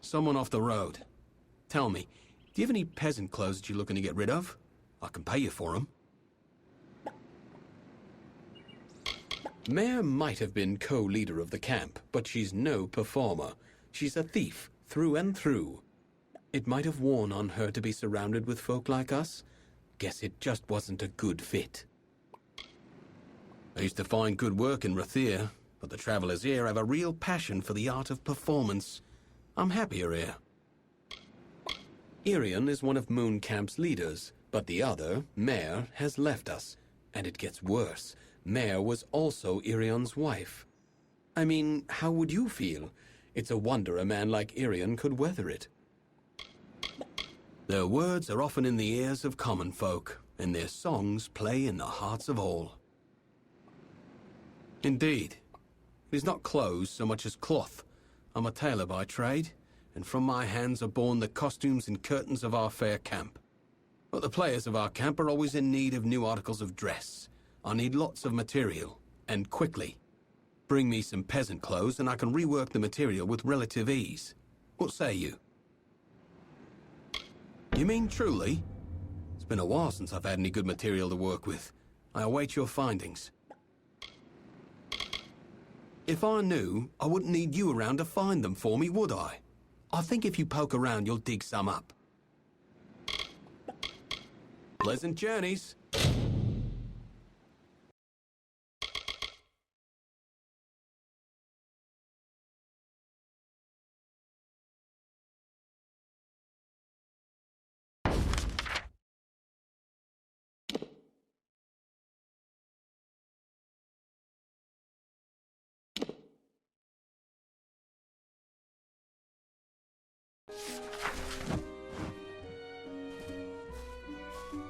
Someone off the road. Tell me, do you have any peasant clothes that you're looking to get rid of? I can pay you for them. Mare might have been co-leader of the camp, but she's no performer. She's a thief, through and through. It might have worn on her to be surrounded with folk like us. Guess it just wasn't a good fit. I used to find good work in Rathir, but the travelers here have a real passion for the art of performance. I'm happier here. Irion is one of Moon Camp's leaders, but the other, Mare, has left us. And it gets worse. Mare was also Irion's wife. I mean, how would you feel? It's a wonder a man like Irion could weather it. Their words are often in the ears of common folk, and their songs play in the hearts of all. Indeed. It is not clothes so much as cloth. I'm a tailor by trade, and from my hands are born the costumes and curtains of our fair camp. But the players of our camp are always in need of new articles of dress. I need lots of material, and quickly. Bring me some peasant clothes, and I can rework the material with relative ease. What say you? You mean truly? It's been a while since I've had any good material to work with. I await your findings. If I knew, I wouldn't need you around to find them for me, would I? I think if you poke around, you'll dig some up. Pleasant journeys.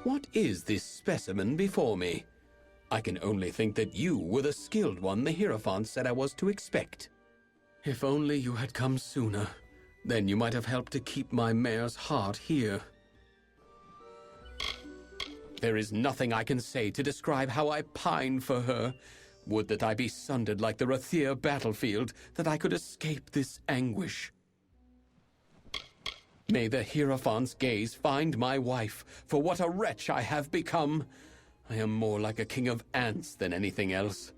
What is this specimen before me? I can only think that you were the skilled one the Hierophant said I was to expect. If only you had come sooner, then you might have helped to keep my mare's heart here. There is nothing I can say to describe how I pine for her. Would that I be sundered like the Rathir battlefield, that I could escape this anguish. May the Hierophant's gaze find my wife, for what a wretch I have become. I am more like a king of ants than anything else.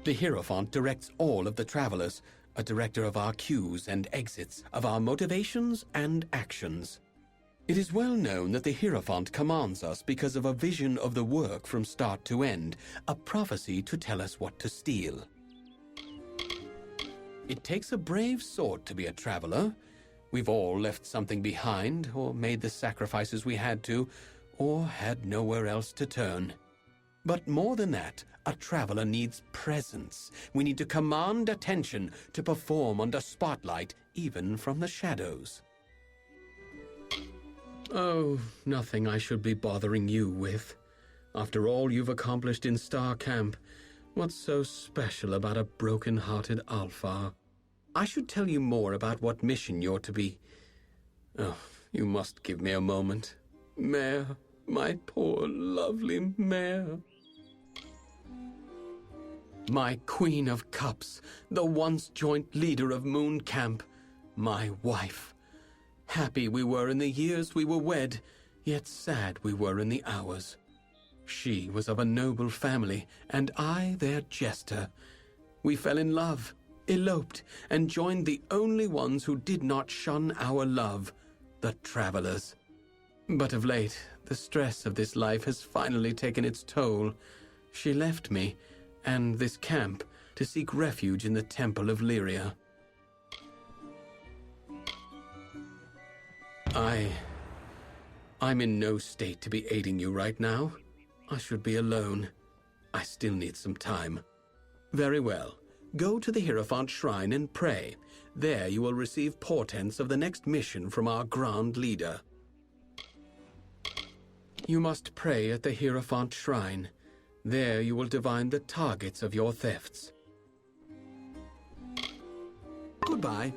The Hierophant directs all of the travelers, a director of our queues and exits, of our motivations and actions. It is well known that the Hierophant commands us because of a vision of the work from start to end, a prophecy to tell us what to steal. It takes a brave sort to be a traveler. We've all left something behind, or made the sacrifices we had to, or had nowhere else to turn. But more than that, a traveler needs presence. We need to command attention, to perform under spotlight, even from the shadows. Oh, nothing I should be bothering you with. After all you've accomplished in Star Camp, what's so special about a broken-hearted Alpha? I should tell you more about what mission you're to be. Oh, you must give me a moment. Mare, my poor, lovely Mare. My Queen of Cups, the once joint leader of Moon Camp, my wife. Happy we were in the years we were wed, yet sad we were in the hours. She was of a noble family, and I their jester. We fell in love, eloped, and joined the only ones who did not shun our love, the travelers. But of late, the stress of this life has finally taken its toll. She left me, and this camp, to seek refuge in the Temple of Lyria. I'm in no state to be aiding you right now. I should be alone. I still need some time. Very well. Go to the Hierophant Shrine and pray. There you will receive portents of the next mission from our Grand Leader. You must pray at the Hierophant Shrine. There you will divine the targets of your thefts. Goodbye.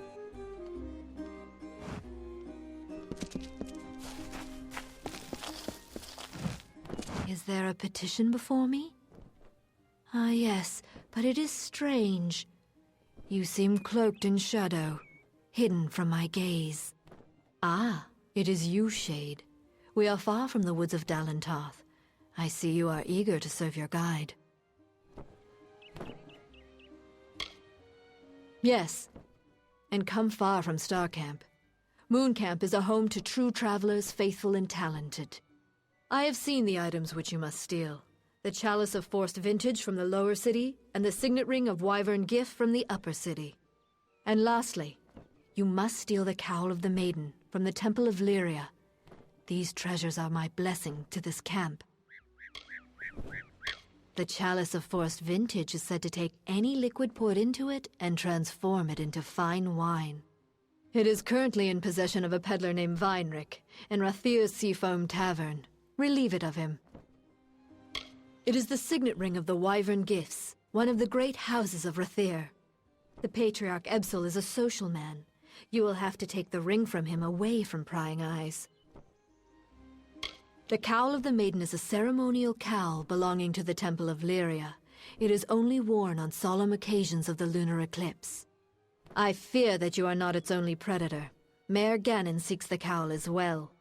Is there a petition before me? Ah, yes, but it is strange. You seem cloaked in shadow, hidden from my gaze. Ah, it is you, Shade. We are far from the woods of Dalentarth. I see you are eager to serve your guide. Yes, and come far from Starcamp. Mooncamp is a home to true travelers, faithful and talented. I have seen the items which you must steal. The Chalice of Forced Vintage from the lower city, and the Signet Ring of Wyvern Gift from the upper city. And lastly, you must steal the Cowl of the Maiden from the Temple of Lyria. These treasures are my blessing to this camp. The Chalice of Forced Vintage is said to take any liquid poured into it and transform it into fine wine. It is currently in possession of a peddler named Weinrich in Rathir's Seafoam Tavern. Relieve it of him. It is the signet ring of the Wyvern Gifts, one of the great houses of Rathir. The Patriarch Ebsel is a social man. You will have to take the ring from him away from prying eyes. The Cowl of the Maiden is a ceremonial cowl belonging to the Temple of Lyria. It is only worn on solemn occasions of the lunar eclipse. I fear that you are not its only predator. Mayor Ganon seeks the cowl as well.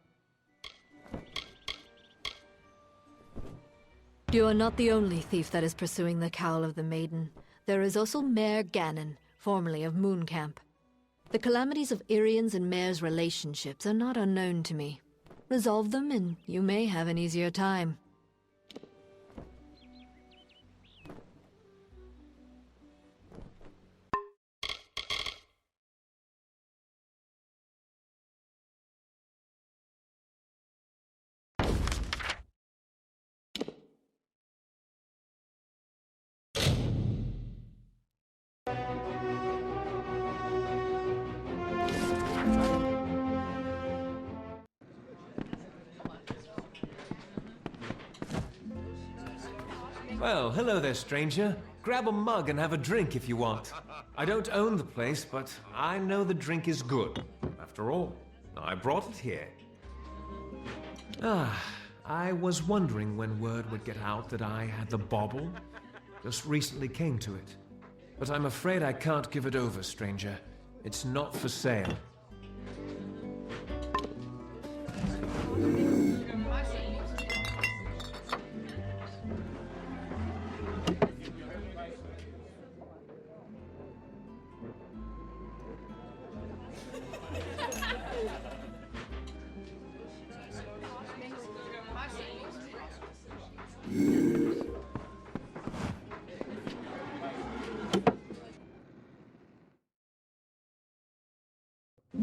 You are not the only thief that is pursuing the Cowl of the Maiden. There is also Mayor Ganon, formerly of Mooncamp. The calamities of Irian's and Mayor's relationships are not unknown to me. Resolve them, and you may have an easier time. Well, hello there, stranger. Grab a mug and have a drink if you want. I don't own the place, but I know the drink is good. After all, I brought it here. I was wondering when word would get out that I had the bauble. Just recently came to it. But I'm afraid I can't give it over, stranger. It's not for sale.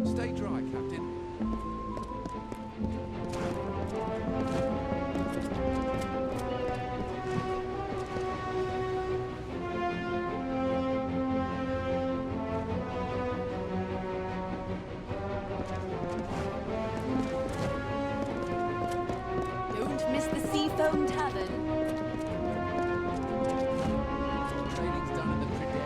Stay dry, Captain. Don't miss the Seafoam Tavern. Training's done in the Pryderi.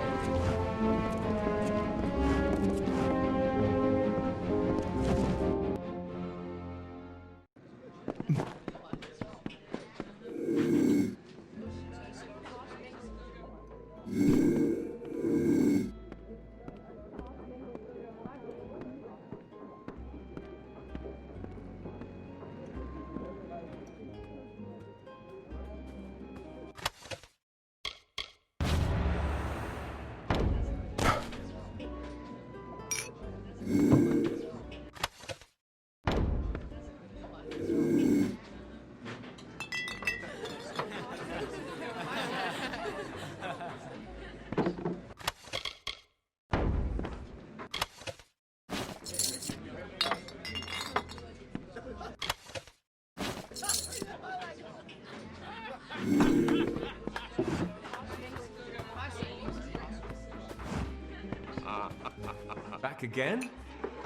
Back again?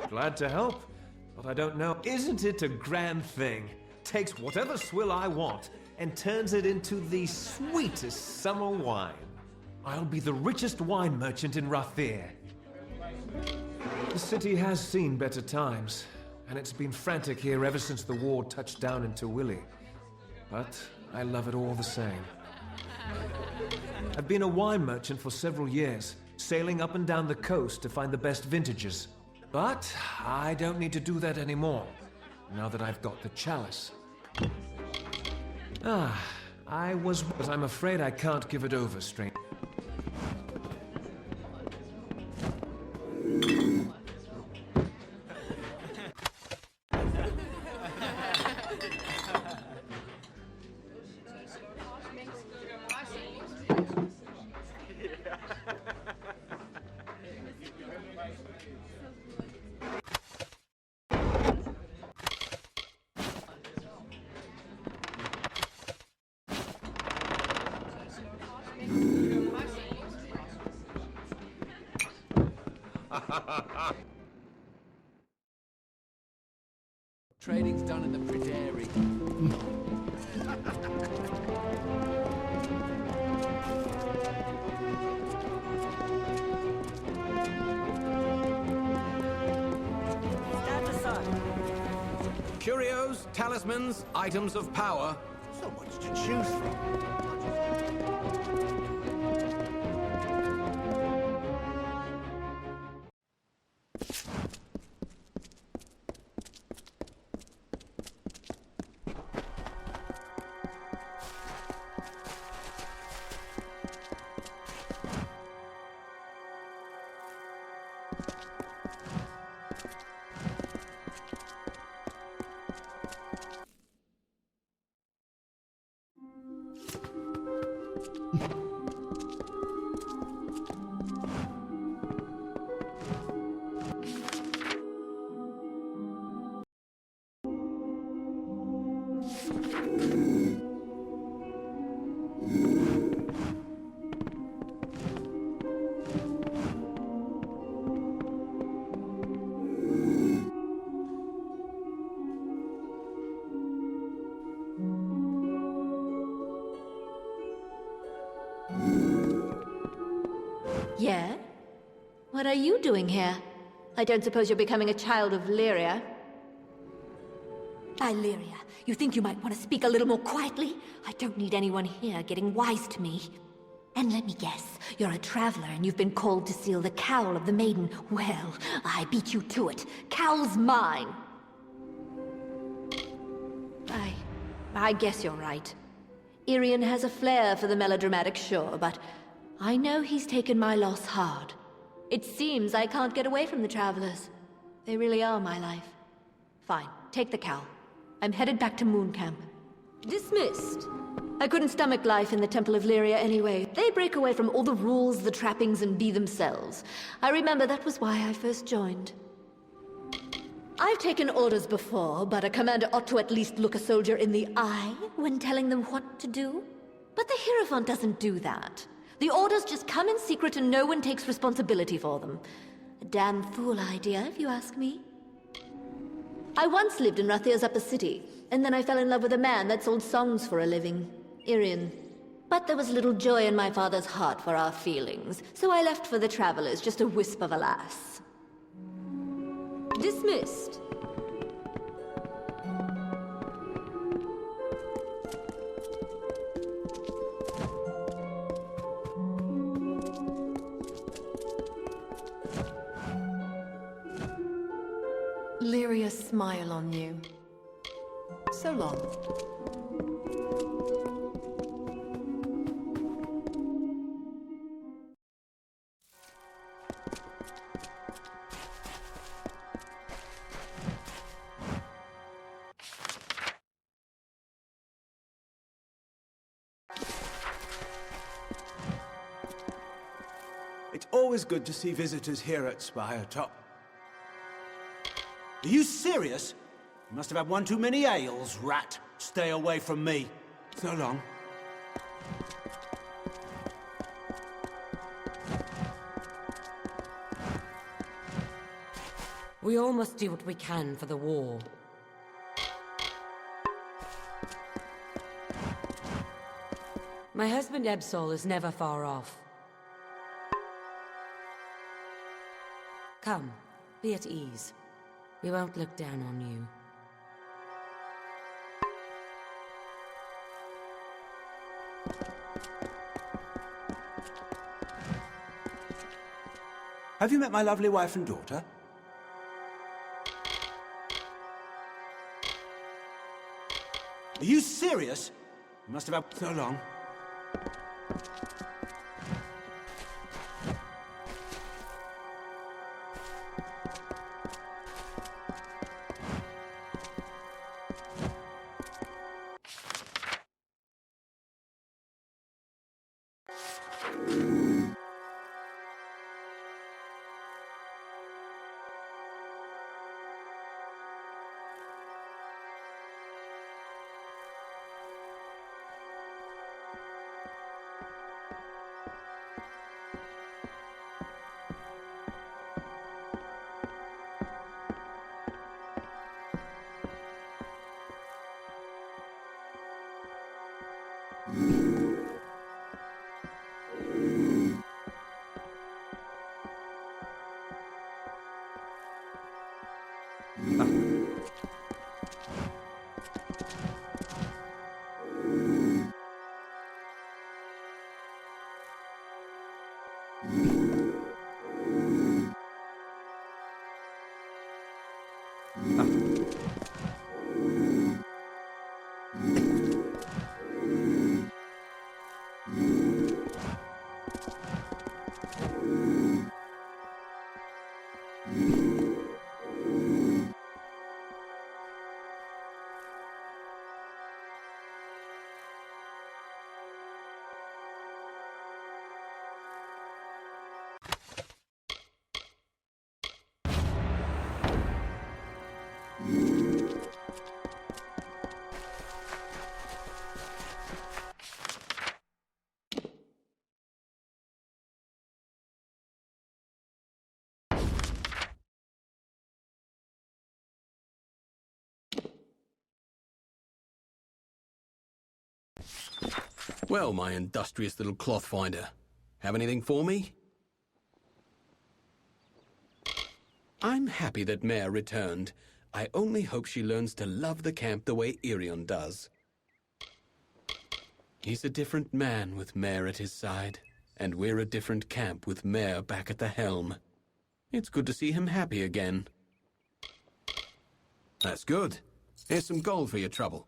Glad to help. But I don't know. Isn't it a grand thing? Takes whatever swill I want and turns it into the sweetest summer wine. I'll be the richest wine merchant in Rathir. The city has seen better times, and it's been frantic here ever since the war touched down into Willy. But I love it all the same. I've been a wine merchant for several years, sailing up and down the coast to find the best vintages. But I don't need to do that anymore, now that I've got the chalice. But I'm afraid I can't give it over, stranger. Trading's done in the prairie. Stand aside. Curios, talismans, items of power. So much to choose from. Yeah? What are you doing here? I don't suppose you're becoming a child of Lyria? Lyria, you think you might want to speak a little more quietly? I don't need anyone here getting wise to me. And let me guess, you're a traveler and you've been called to seal the cowl of the maiden. Well, I beat you to it. Cowl's mine. I guess you're right. Irian has a flair for the melodramatic, sure, but I know he's taken my loss hard. It seems I can't get away from the travelers. They really are my life. Fine, take the cowl. I'm headed back to Moon Camp. Dismissed. I couldn't stomach life in the Temple of Lyria anyway. They break away from all the rules, the trappings, and be themselves. I remember that was why I first joined. I've taken orders before, but a commander ought to at least look a soldier in the eye when telling them what to do. But the Hierophant doesn't do that. The orders just come in secret and no one takes responsibility for them. A damn fool idea, if you ask me. I once lived in Rathir's upper city, and then I fell in love with a man that sold songs for a living. Irian. But there was little joy in my father's heart for our feelings, so I left for the travelers, just a wisp of a lass. Dismissed. Lyria smile on you. So long. It's always good to see visitors here at Spire Top. Are you serious? You must have had one too many ales, rat. Stay away from me. So long. We all must do what we can for the war. My husband Ebsol is never far off. Come, be at ease. We won't look down on you. Have you met my lovely wife and daughter? Are you serious? You must have had so long. Well, my industrious little cloth finder, have anything for me? I'm happy that Mare returned. I only hope she learns to love the camp the way Irion does. He's a different man with Mare at his side, and we're a different camp with Mare back at the helm. It's good to see him happy again. That's good. Here's some gold for your trouble.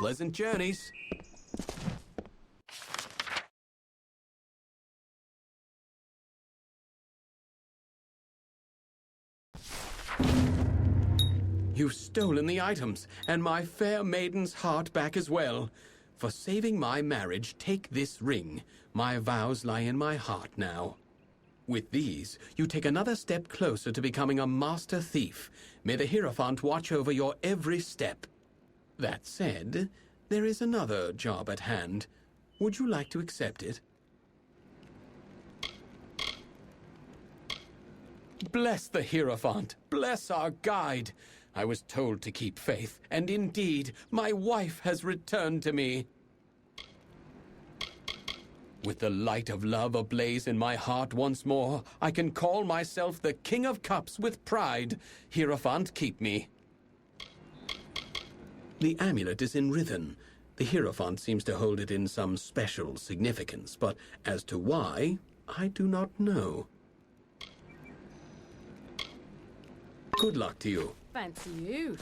Pleasant journeys. You've stolen the items, and my fair maiden's heart back as well. For saving my marriage, take this ring. My vows lie in my heart now. With these, you take another step closer to becoming a master thief. May the Hierophant watch over your every step. That said, there is another job at hand. Would you like to accept it? Bless the Hierophant! Bless our guide! I was told to keep faith, and indeed, my wife has returned to me. With the light of love ablaze in my heart once more, I can call myself the King of Cups with pride. Hierophant, keep me. The amulet is in Rithen. The Hierophant seems to hold it in some special significance, but as to why, I do not know. Good luck to you. Fancy you.